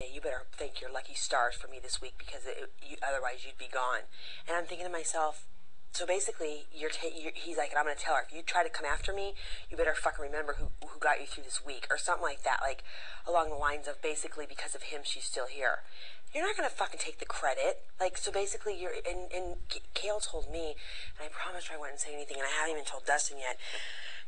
You better thank your lucky stars for me this week because otherwise you'd be gone. And I'm thinking to myself, so basically, he's like, and I'm going to tell her, if you try to come after me, you better fucking remember who got you through this week, or something like that, like along the lines of basically because of him, she's still here. You're not going to fucking take the credit. Like, so basically, and Kale told me, and I promised her I wouldn't say anything, and I haven't even told Dustin yet.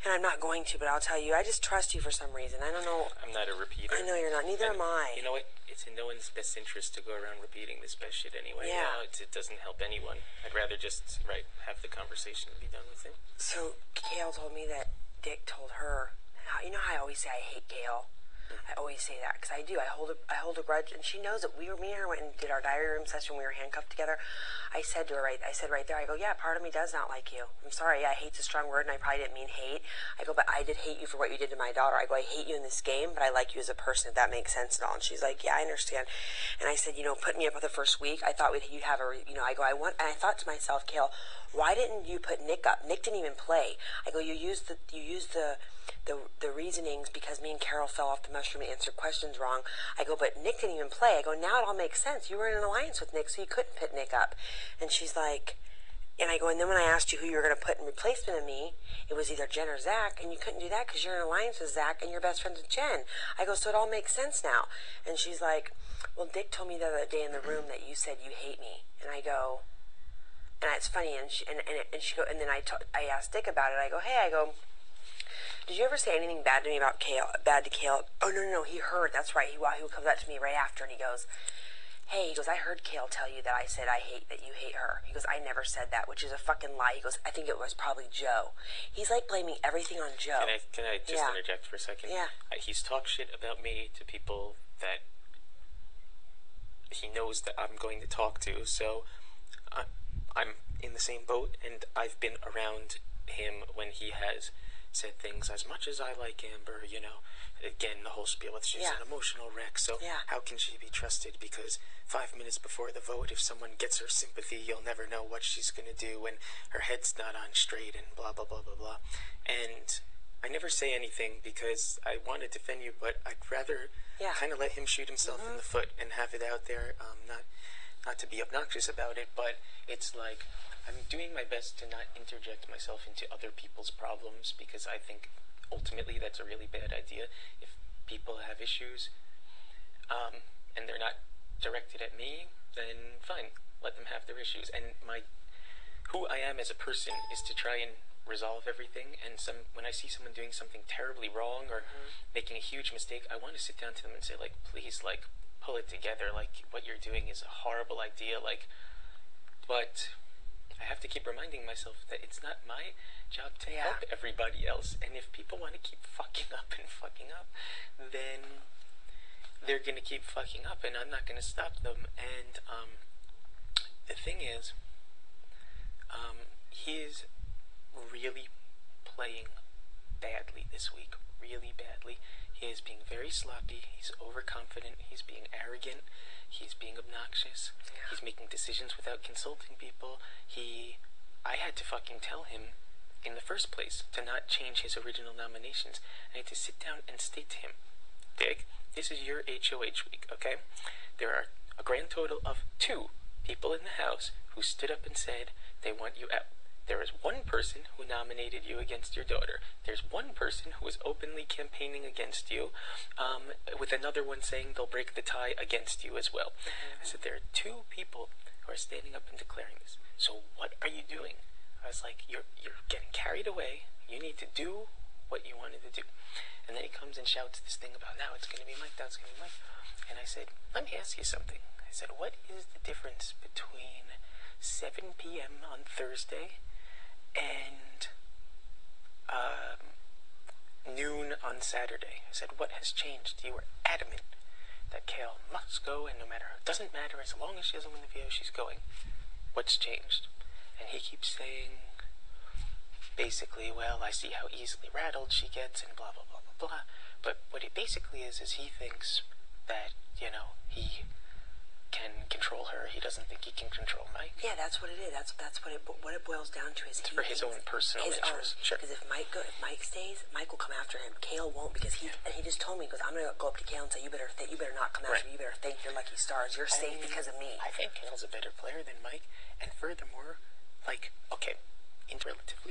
And I'm not going to, but I'll tell you, I just trust you for some reason. I don't know. I'm not a repeater. I know you're not. Neither am I. You know what? It's in no one's best interest to go around repeating this best shit anyway. Yeah. It doesn't help anyone. I'd rather just, have the conversation and be done with it. So, Kale told me that Dick told her, you know how I always say I hate Kale? I always say that because I do. I hold a grudge, and she knows it. Me and her went and did our diary room session. We were handcuffed together. I said to her right there, I go, yeah, part of me does not like you. I'm sorry. Yeah, hate's a strong word, and I probably didn't mean hate. I go, but I did hate you for what you did to my daughter. I go, I hate you in this game, but I like you as a person, if that makes sense at all. And she's like, yeah, I understand. And I said, put me up for the first week. I thought you'd have and I thought to myself, Kale, why didn't you put Nick up? Nick didn't even play. I go, you used the reasonings because me and Carol fell off the mushroom and answered questions wrong. I go, but Nick didn't even play. I go, now it all makes sense. You were in an alliance with Nick, so you couldn't put Nick up. And she's like, and I go, and then when I asked you who you were going to put in replacement of me, it was either Jen or Zach, and you couldn't do that because you're in an alliance with Zach and you're best friends with Jen. I go, so it all makes sense now. And she's like, well, Dick told me the other day in the room that you said you hate me. And I go, and it's funny, and she go, and then I asked Dick about it. I go, hey, did you ever say anything bad to me about Kale? Bad to Kale? Oh no, he heard. That's right. He comes up to me right after, and he goes, hey, I heard Kale tell you that I said that you hate her. He goes, I never said that, which is a fucking lie. He goes, I think it was probably Joe. He's like blaming everything on Joe. Can I just interject for a second? Yeah. He's talked shit about me to people that he knows that I'm going to talk to, so I'm in the same boat, and I've been around him when he has said things as much as I like Amber, again, the whole spiel with she's an emotional wreck, so how can she be trusted? Because 5 minutes before the vote, if someone gets her sympathy, you'll never know what she's going to do when her head's not on straight and blah, blah, blah, blah, blah. And I never say anything because I want to defend you, but I'd rather kind of let him shoot himself in the foot and have it out there, not to be obnoxious about it, but it's like I'm doing my best to not interject myself into other people's problems because I think ultimately that's a really bad idea. If people have issues and they're not directed at me, then fine, let them have their issues. And who I am as a person is to try and resolve everything, and when I see someone doing something terribly wrong or making a huge mistake, I want to sit down to them and say, like, please, like, pull it together, like, what you're doing is a horrible idea, like, but I have to keep reminding myself that it's not my job to help everybody else, and if people want to keep fucking up, then they're gonna keep fucking up, and I'm not gonna stop them. And the thing is, he's really playing badly this week, really badly. He is being very sloppy, he's overconfident, he's being arrogant, he's being obnoxious, he's making decisions without consulting people. I had to fucking tell him in the first place to not change his original nominations. I had to sit down and state to him, Dick, this is your HoH week, okay? There are a grand total of 2 people in the house who stood up and said they want you out. There is 1 person who nominated you against your daughter. There's 1 person who is openly campaigning against you, with another one saying they'll break the tie against you as well. I said, there are 2 people who are standing up and declaring this. So what are you doing? I was like, you're getting carried away. You need to do what you wanted to do. And then he comes and shouts this thing about, now it's going to be Mike, now it's going to be Mike. And I said, let me ask you something. I said, what is the difference between 7 p.m. on Thursday and noon on Saturday? I said, what has changed? You were adamant that Kale must go, and no matter, it doesn't matter, as long as she doesn't win the VO, she's going. What's changed? And he keeps saying, basically, well, I see how easily rattled she gets, and blah, blah, blah, blah, blah. But what it basically is he thinks that, he can control her. He he doesn't think he can control Mike. Yeah, that's what it is. That's what it boils down to is It's for his own personal interest. Sure. Because if Mike stays, Mike will come after him. Kale won't because he just told me, he goes, I'm gonna go up to Kale and say, you better not come after me. You better thank your lucky stars. You're safe because of me. I think Kale's a better player than Mike, and furthermore,